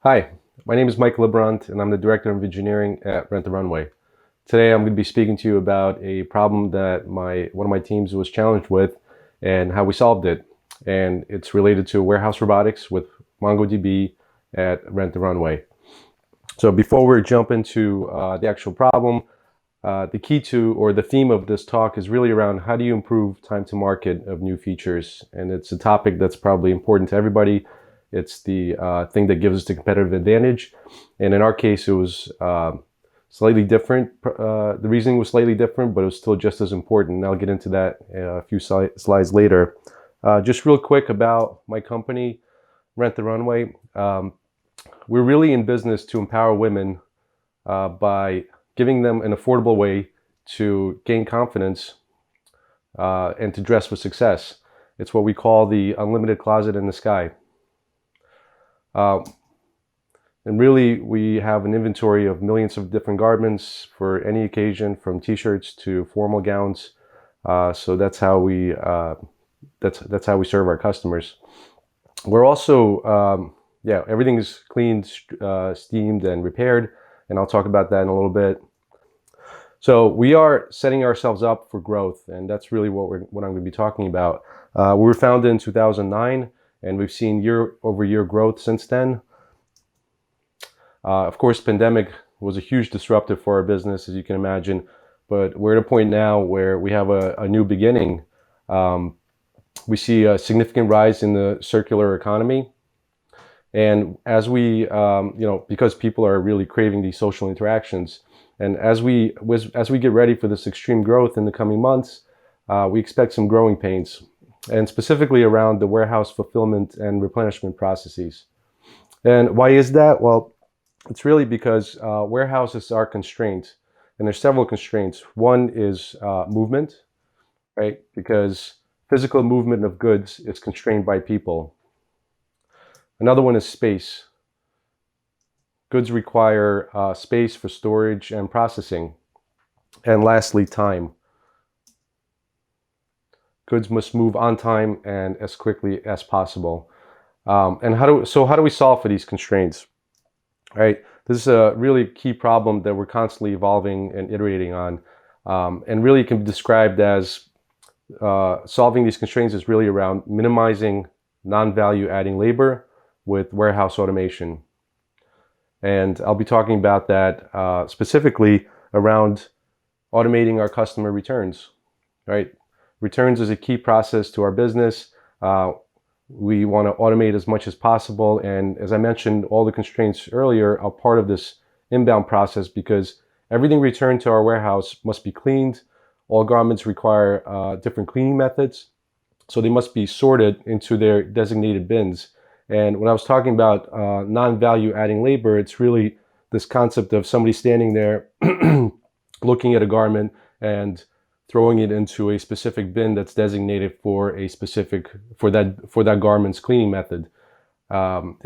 Hi, my name is Mike Lebrant, and I'm the Director of Engineering at Rent The Runway. Today I'm going to be speaking to you about a problem that one of my teams was challenged with and how we solved it. And it's related to warehouse robotics with MongoDB at Rent The Runway. So before we jump into the actual problem, the key to, or the theme of this talk is really around how do you improve time to market of new features. And it's a topic that's probably important to everybody. It's the thing that gives us the competitive advantage. And in our case, it was slightly different. The reasoning was slightly different, but it was still just as important. And I'll get into that a few slides later. Just real quick about my company, Rent the Runway. We're really in business to empower women by giving them an affordable way to gain confidence and to dress with success. It's what we call the unlimited closet in the sky. And really, we have an inventory of millions of different garments for any occasion, from t-shirts to formal gowns. So that's how we serve our customers. We're also everything is cleaned, steamed, and repaired, and I'll talk about that in a little bit. So we are setting ourselves up for growth, and that's really what I'm going to be talking about. We were founded in 2009, and we've seen year-over-year growth since then. Of course, pandemic was a huge disruptor for our business, as you can imagine, but we're at a point now where we have a new beginning. We see a significant rise in the circular economy. And as we, because people are really craving these social interactions, and as we get ready for this extreme growth in the coming months, we expect some growing pains, and specifically around the warehouse fulfillment and replenishment processes. And why is that? Well, it's really because warehouses are constrained, and there's several constraints. One is movement, right? Because physical movement of goods is constrained by people. Another one is space. Goods require space for storage and processing. And lastly, time. Goods must move on time and as quickly as possible. And how do we solve for these constraints? Right? This is a really key problem that we're constantly evolving and iterating on. And really can be described as solving these constraints is really around minimizing non-value adding labor with warehouse automation. And I'll be talking about that specifically around automating our customer returns, right? Returns is a key process to our business. We want to automate as much as possible. And as I mentioned, all the constraints earlier are part of this inbound process because everything returned to our warehouse must be cleaned. All garments require different cleaning methods. So they must be sorted into their designated bins. And when I was talking about non-value adding labor, it's really this concept of somebody standing there looking at a garment and throwing it into a specific bin that's designated for that garment's cleaning method. Value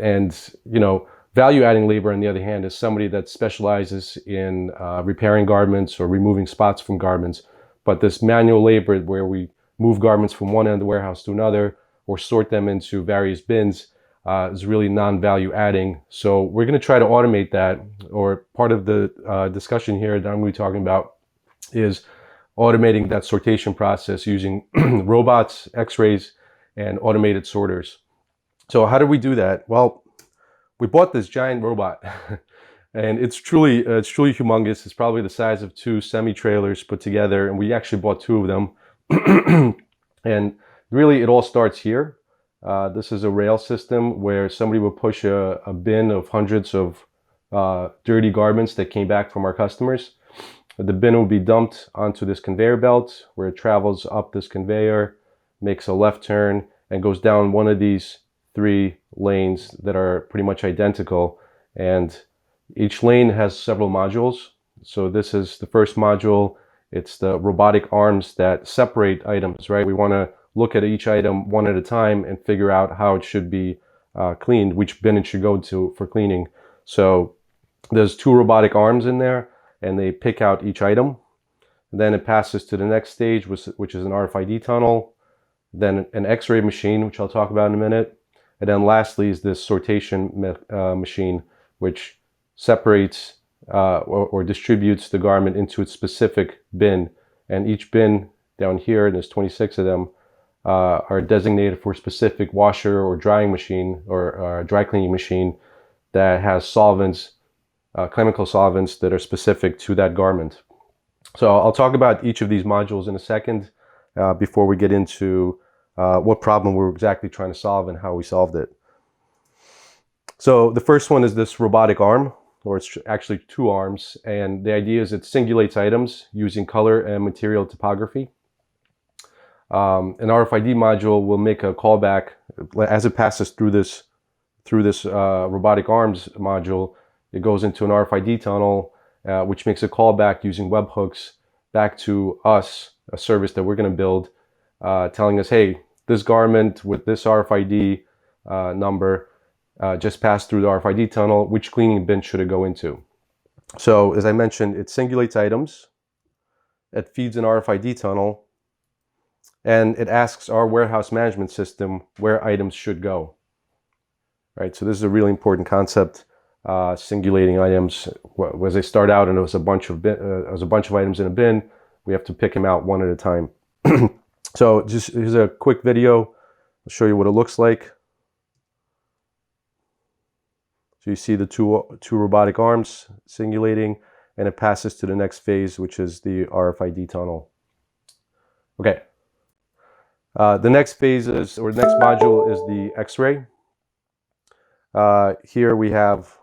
adding labor, on the other hand, is somebody that specializes in repairing garments or removing spots from garments. But this manual labor where we move garments from one end of the warehouse to another or sort them into various bins is really non-value adding. So we're going to try to automate that, or part of the discussion here that I'm going to be talking about is automating that sortation process using robots, x-rays, and automated sorters. So how do we do that? Well, we bought this giant robot and it's truly humongous. It's probably the size of 2 semi-trailers put together, and we actually bought 2 of them. And really it all starts here. This is a rail system where somebody would push a bin of hundreds of dirty garments that came back from our customers. The bin will be dumped onto this conveyor belt where it travels up this conveyor, makes a left turn, and goes down one of these 3 lanes that are pretty much identical. And each lane has several modules. So this is the first module. It's the robotic arms that separate items, right? We want to look at each item one at a time and figure out how it should be cleaned, which bin it should go to for cleaning. So there's 2 robotic arms in there, and they pick out each item. Then it passes to the next stage, which is an RFID tunnel, then an X-ray machine, which I'll talk about in a minute, And then lastly is this sortation machine, which separates or distributes the garment into its specific bin. And each bin down here, and there's 26 of them, are designated for a specific washer or drying machine or dry cleaning machine that has solvents, chemical solvents that are specific to that garment. So I'll talk about each of these modules in a second before we get into what problem we're exactly trying to solve and how we solved it. So the first one is this robotic arm, or it's actually two arms, and the idea is it singulates items using color and material typography. An RFID module will make a callback as it passes through this robotic arms module. It goes into an RFID tunnel, which makes a callback using webhooks back to us, a service that we're going to build, telling us, hey, this garment with this RFID number just passed through the RFID tunnel. Which cleaning bin should it go into? So as I mentioned, it singulates items, it feeds an RFID tunnel, and it asks our warehouse management system where items should go. Right, so this is a really important concept. Singulating items. As they start out and it was a bunch of items in a bin, we have to pick them out one at a time. So just here's a quick video. I'll show you what it looks like. So you see the two robotic arms singulating, and it passes to the next phase, which is the RFID tunnel. Okay. The next phase is, or the next module is the X-ray. Here we have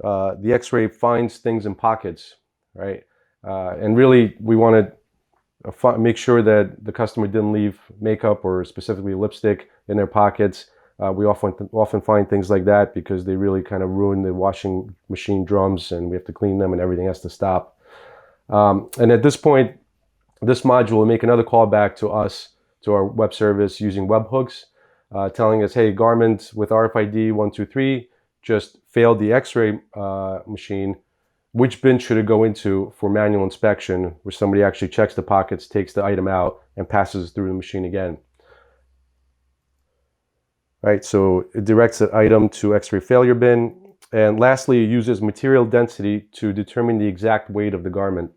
the X-ray finds things in pockets, right? And really, we want to make sure that the customer didn't leave makeup or specifically lipstick in their pockets. We often find things like that because they really kind of ruin the washing machine drums, and we have to clean them, and everything has to stop. And at this point, this module will make another call back to us, to our web service using webhooks, telling us, hey, garment with RFID 123 just failed the X-ray machine. Which bin should it go into for manual inspection, where somebody actually checks the pockets, takes the item out, and passes through the machine again? Right, so it directs the item to X-ray failure bin. And lastly, it uses material density to determine the exact weight of the garment.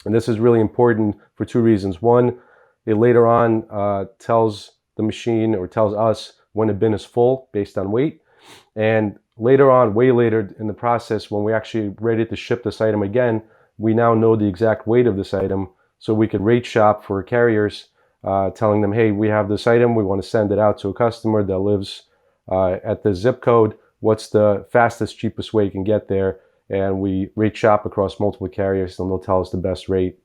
And this is really important for two reasons. One, it later on tells the machine, or tells us, when a bin is full based on weight. And later on, way later in the process, when we're actually ready to ship this item again, we now know the exact weight of this item, so we could rate shop for carriers, telling them, hey, we have this item, we want to send it out to a customer that lives at the zip code. What's the fastest, cheapest way you can get there? And we rate shop across multiple carriers, and they'll tell us the best rate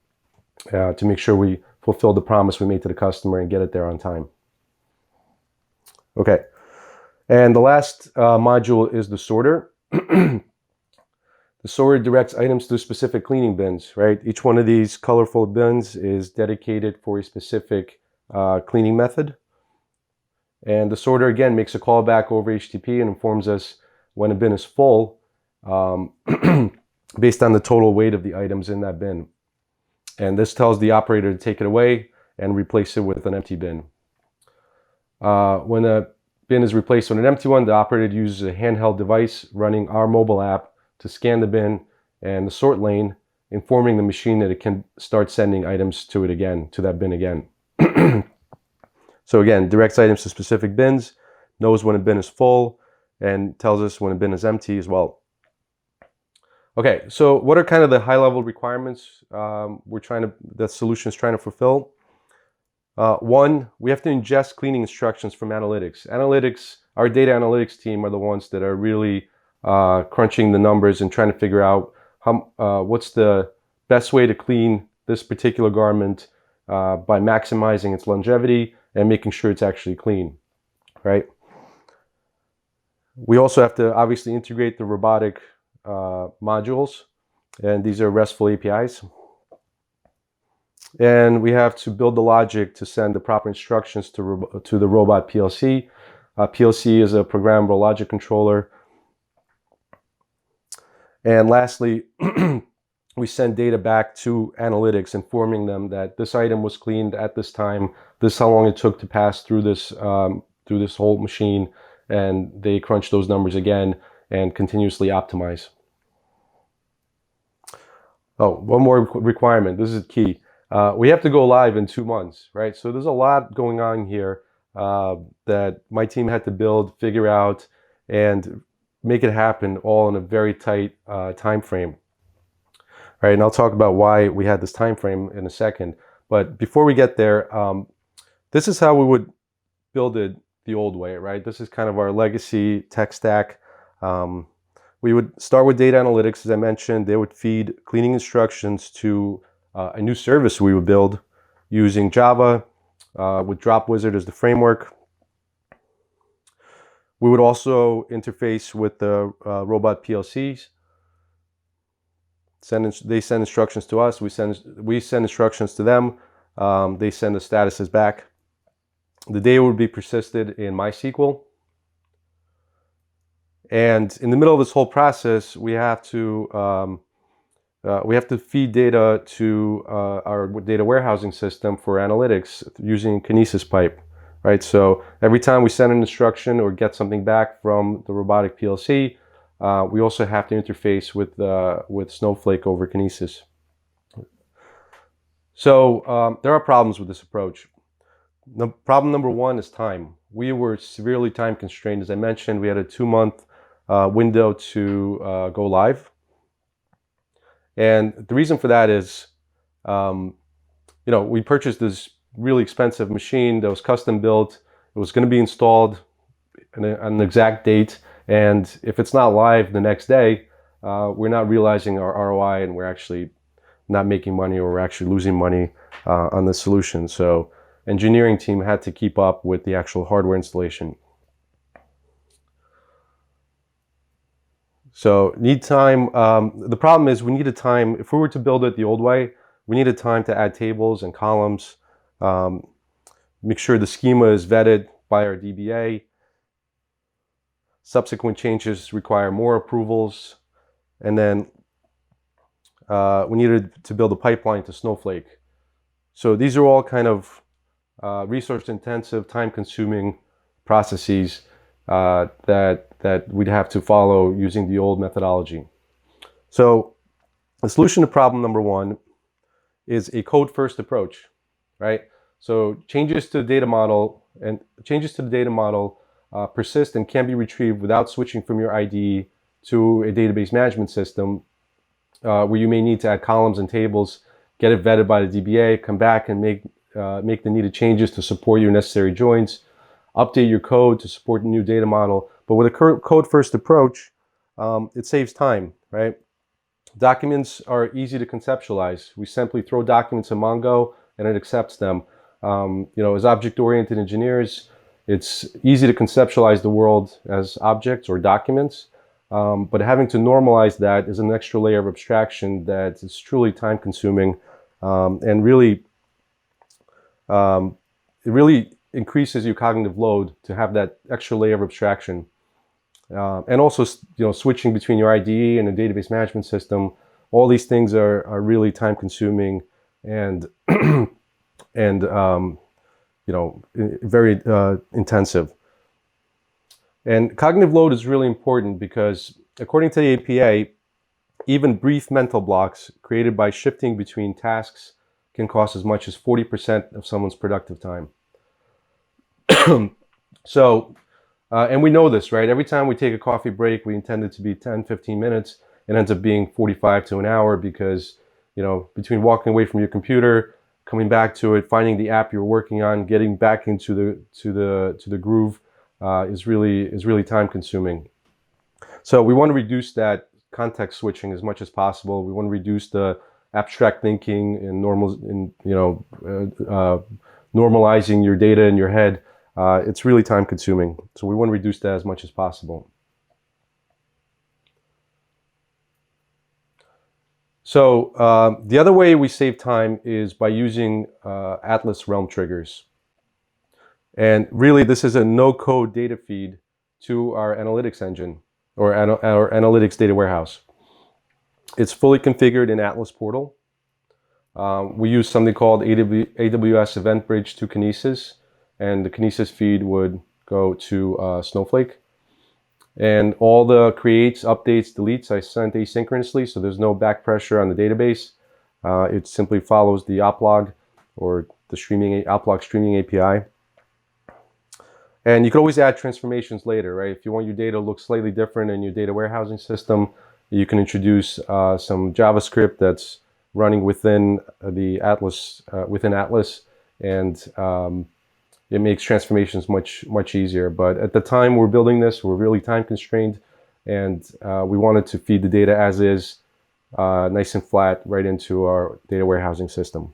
to make sure we fulfill the promise we made to the customer and get it there on time. Okay, and the last module is the sorter. The sorter directs items to specific cleaning bins, right? Each one of these colorful bins is dedicated for a specific cleaning method. And the sorter, again, makes a callback over HTTP and informs us when a bin is full based on the total weight of the items in that bin. And this tells the operator to take it away and replace it with an empty bin. When a bin is replaced with an empty one, the operator uses a handheld device running our mobile app to scan the bin and the sort lane, informing the machine that it can start sending items to it again, to that bin again. So again, directs items to specific bins, knows when a bin is full, and tells us when a bin is empty as well. Okay, so what are kind of the high-level requirements the solution is trying to fulfill? One, we have to ingest cleaning instructions from analytics. Our data analytics team are the ones that are really crunching the numbers and trying to figure out what's the best way to clean this particular garment by maximizing its longevity and making sure it's actually clean, right? We also have to obviously integrate the robotic modules, and these are RESTful APIs. And we have to build the logic to send the proper instructions to the robot PLC. PLC is a programmable logic controller. And lastly, we send data back to analytics, informing them that this item was cleaned at this time, this is how long it took to pass through this whole machine, and they crunch those numbers again and continuously optimize. Oh, one more requirement. This is key. We have to go live in 2 months, right? So there's a lot going on here that my team had to build, figure out, and make it happen all in a very tight time frame. Right, and I'll talk about why we had this time frame in a second. But before we get there, this is how we would build it the old way, right? This is kind of our legacy tech stack. We would start with data analytics, as I mentioned. They would feed cleaning instructions to a new service we would build using Java with Drop Wizard as the framework. We would also interface with the robot PLCs. They send instructions to us. We send instructions to them. They send the statuses back. The data would be persisted in MySQL. And in the middle of this whole process, we have to feed data to our data warehousing system for analytics using Kinesis pipe, right? So every time we send an instruction or get something back from the robotic PLC, we also have to interface with Snowflake over Kinesis. So there are problems with this approach. Problem number one is time. We were severely time constrained. As I mentioned, we had a 2-month window to go live. And the reason for that is, we purchased this really expensive machine that was custom built. It was going to be installed on an exact date. And if it's not live the next day, we're not realizing our ROI, and we're actually not making money, or we're actually losing money on this solution. So engineering team had to keep up with the actual hardware installation. So need time. The problem is we needed time. If we were to build it the old way, we needed time to add tables and columns, make sure the schema is vetted by our DBA. Subsequent changes require more approvals. And then we needed to build a pipeline to Snowflake. So these are all kind of resource-intensive, time-consuming processes that we'd have to follow using the old methodology. So the solution to problem number one is a code-first approach, right? So changes to the data model persist and can be retrieved without switching from your IDE to a database management system, where you may need to add columns and tables, get it vetted by the DBA, come back and make the needed changes to support your necessary joins, update your code to support the new data model. But with a code-first approach, it saves time, right? Documents are easy to conceptualize. We simply throw documents in Mongo and it accepts them. As object-oriented engineers, it's easy to conceptualize the world as objects or documents, but having to normalize that is an extra layer of abstraction that is truly time-consuming, and really, it really increases your cognitive load to have that extra layer of abstraction. And also, switching between your IDE and a database management system, all these things are really time-consuming and very intensive. And cognitive load is really important because, according to the APA, even brief mental blocks created by shifting between tasks can cost as much as 40% of someone's productive time. So, and we know this, right? Every time we take a coffee break, we intend it to be 10-15 minutes. It ends up being 45 to an hour because, between walking away from your computer, coming back to it, finding the app you're working on, getting back into the groove is really time consuming. So we want to reduce that context switching as much as possible. We want to reduce the abstract thinking and normalizing your data in your head. It's really time consuming. So we want to reduce that as much as possible. So the other way we save time is by using Atlas Realm triggers. And really, this is a no-code data feed to our analytics engine, or our analytics data warehouse. It's fully configured in Atlas portal. We use something called AWS EventBridge to Kinesis, and the Kinesis feed would go to Snowflake. And all the creates, updates, deletes I sent asynchronously, so there's no back pressure on the database. It simply follows the oplog or the oplog streaming API. And you can always add transformations later, right? If you want your data to look slightly different in your data warehousing system, you can introduce some JavaScript that's running within the Atlas, and it makes transformations much easier. But at the time we're building this, we're really time constrained, and we wanted to feed the data as is, nice and flat, right into our data warehousing system.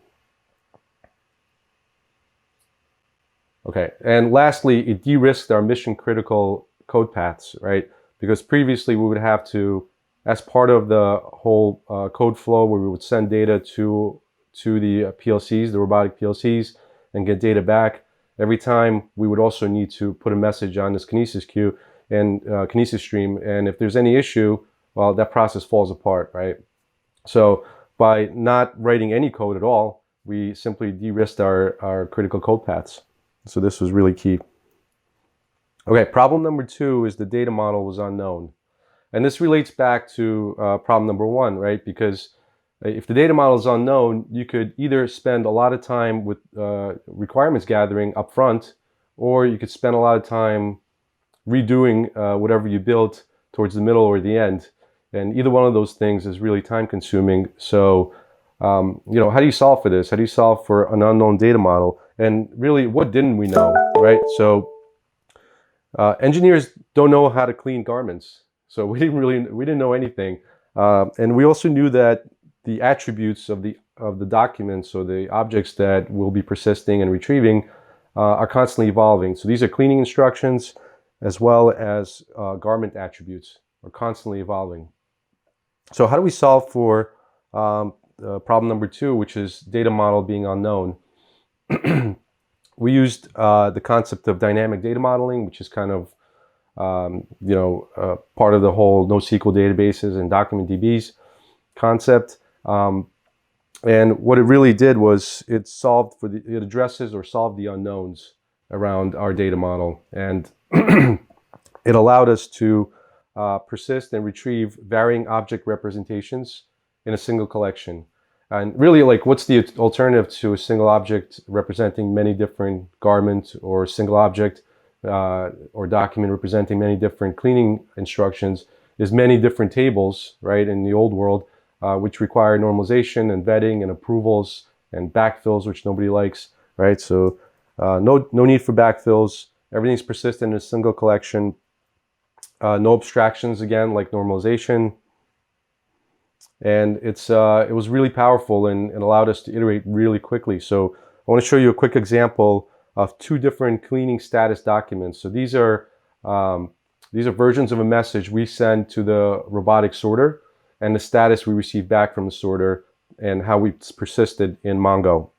Okay, and lastly, it de-risked our mission critical code paths, right? Because previously we would have to, as part of the whole code flow where we would send data to the PLCs, the robotic PLCs, and get data back, every time we would also need to put a message on this Kinesis queue and Kinesis stream, and if there's any issue, well, that process falls apart, right? So by not writing any code at all, we simply de-risked our critical code paths. So this was really key. Okay, problem number 2 is the data model was unknown. And this relates back to problem number 1, right? Because if the data model is unknown, you could either spend a lot of time with requirements gathering up front, or you could spend a lot of time redoing whatever you built towards the middle or the end. And either one of those things is really time consuming. So, how do you solve for this? How do you solve for an unknown data model? And really, what didn't we know, right? So engineers don't know how to clean garments. So we didn't know anything. And we also knew that the attributes of the documents or the objects that we'll be persisting and retrieving are constantly evolving. So these are cleaning instructions as well as garment attributes are constantly evolving. So how do we solve for problem number 2, which is data model being unknown? We used the concept of dynamic data modeling, which is kind of part of the whole NoSQL databases and document DBs concept. And what it really did was it addresses or solved the unknowns around our data model, and it allowed us to persist and retrieve varying object representations in a single collection. And really, like, what's the alternative to a single object representing many different garments, or a single object or document representing many different cleaning instructions? Is many different tables, right, in the old world, which require normalization and vetting and approvals and backfills, which nobody likes, right? So no need for backfills. Everything's persistent in a single collection. No abstractions, again, like normalization. And it was really powerful and allowed us to iterate really quickly. So I want to show you a quick example of 2 different cleaning status documents. So these are versions of a message we send to the robotic sorter, and the status we receive back from the sorter, and how we persisted in Mongo.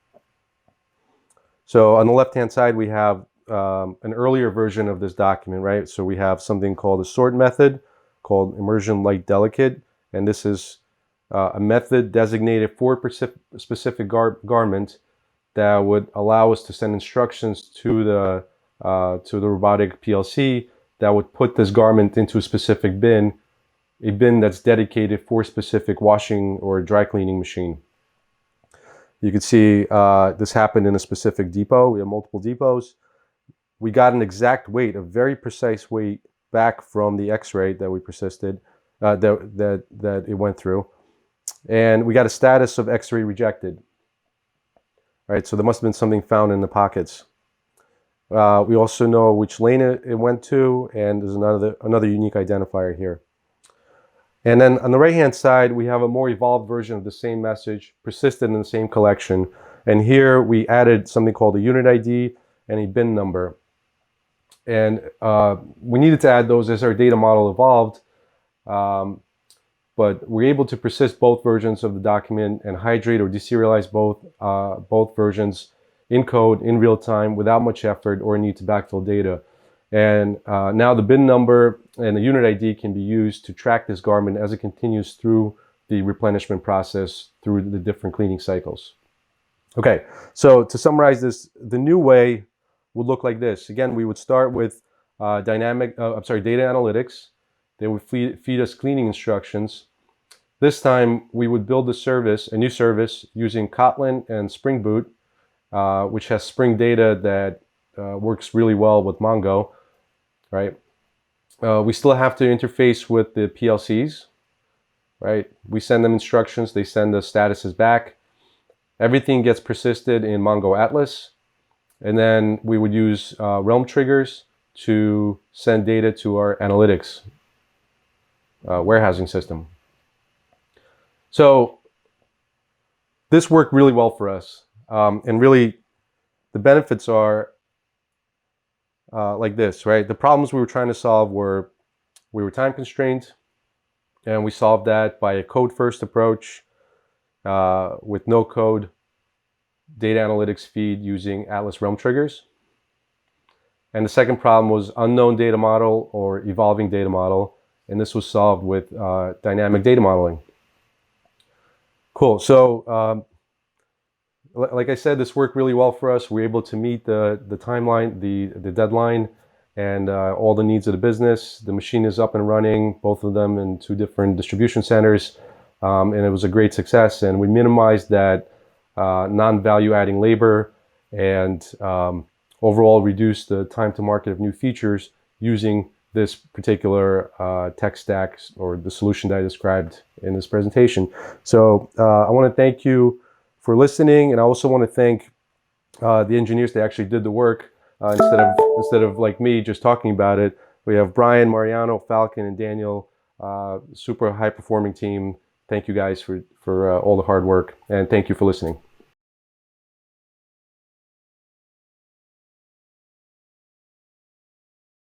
So on the left-hand side, we have an earlier version of this document, right? So we have something called a sort method called immersion light delicate, and this is a method designated for a specific garment that would allow us to send instructions to the robotic PLC that would put this garment into a specific bin, a bin that's dedicated for a specific washing or dry cleaning machine. You can see this happened in a specific depot. We have multiple depots. We got an exact weight, a very precise weight, back from the X-ray that we persisted, that it went through. And we got a status of X-ray rejected. All right, so there must have been something found in the pockets. We also know which lane it went to, and there's another unique identifier here. And then on the right-hand side, we have a more evolved version of the same message, persisted in the same collection. And here we added something called a unit ID and a bin number. And we needed to add those as our data model evolved. But we're able to persist both versions of the document and hydrate or deserialize both versions in code in real time without much effort or need to backfill data. And now the bin number and the unit ID can be used to track this garment as it continues through the replenishment process through the different cleaning cycles. Okay, so to summarize this, the new way would look like this. Again, we would start with data analytics. They would feed us cleaning instructions. This time, we would build a new service using Kotlin and Spring Boot, which has Spring data that works really well with Mongo, right? We still have to interface with the PLCs, right? We send them instructions, they send us statuses back. Everything gets persisted in Mongo Atlas. And then we would use Realm triggers to send data to our analytics warehousing system. So this worked really well for us. And really, the benefits are like this, right? The problems we were trying to solve were, we were time constrained, and we solved that by a code-first approach with no-code data analytics feed using Atlas Realm triggers. And the second problem was unknown data model or evolving data model, and this was solved with dynamic data modeling. Cool. So like I said, this worked really well for us. We were able to meet the timeline, the deadline, and all the needs of the business. The machine is up and running, both of them in 2 different distribution centers, and it was a great success. And we minimized that non-value adding labor and overall reduced the time to market of new features using this particular tech stack or the solution that I described in this presentation. So I want to thank you for listening, and I also want to thank the engineers that actually did the work instead of like me just talking about it. We have Brian, Mariano, Falcon, and Daniel, super high performing team. Thank you guys for all the hard work, and thank you for listening.